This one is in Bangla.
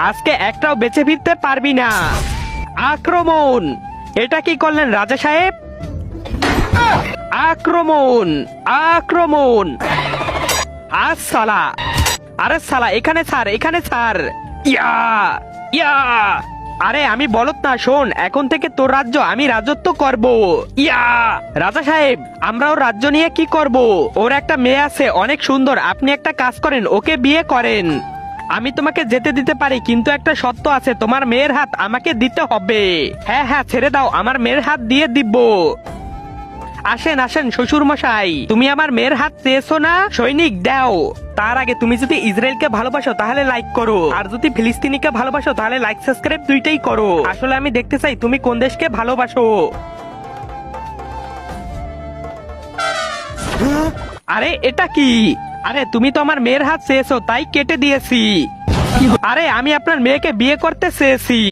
আজকে একটাও বেঁচে ফিরতে পারবি না। আক্রমণ! এটা কি করলেন রাজা সাহেব? আক্রমণ! আক্রমণ! সালা! আরে সালা, এখানে ছাড়, এখানে ছাড়। ইয়া ইয়া! আরে আমি বলত না, শোন, এখন থেকে তোর রাজ্য আমি রাজত্ব করব। ইয়া! রাজা সাহেব, আমরাও রাজ্য নিয়ে কি করব? ওর একটা মেয়ে আছে অনেক সুন্দর, আপনি একটা কাজ করেন, ওকে বিয়ে করেন। আমি তোমাকে যেতে দিতে পারি, কিন্তু একটা শর্ত আছে, তোমার মেয়ের হাত আমাকে দিতে হবে। হ্যাঁ হ্যাঁ, ছেড়ে দাও, আমার মেয়ের হাত দিয়ে দিব। আসেন আসেন শ্বশুর মশাই, তুমি আমার মেয়ের হাত চেয়েছো না? সৈনিক দাও। তার আগে তুমি যদি ইসরায়েলকে ভালোবাসো তাহলে লাইক করো, আর যদি ফিলিস্তিনিকে ভালোবাসো তাহলে লাইক সাবস্ক্রাইব দুইটাই করো। আসলে আমি দেখতে চাই তুমি কোন দেশকে ভালোবাসো। আরে এটা কি? আরে তুমি তো আমার মেয়ের হাত চেয়েছো, তাই কেটে দিয়েছি। আরে আমি আপনার মেয়েকে বিয়ে করতে চেয়েছি।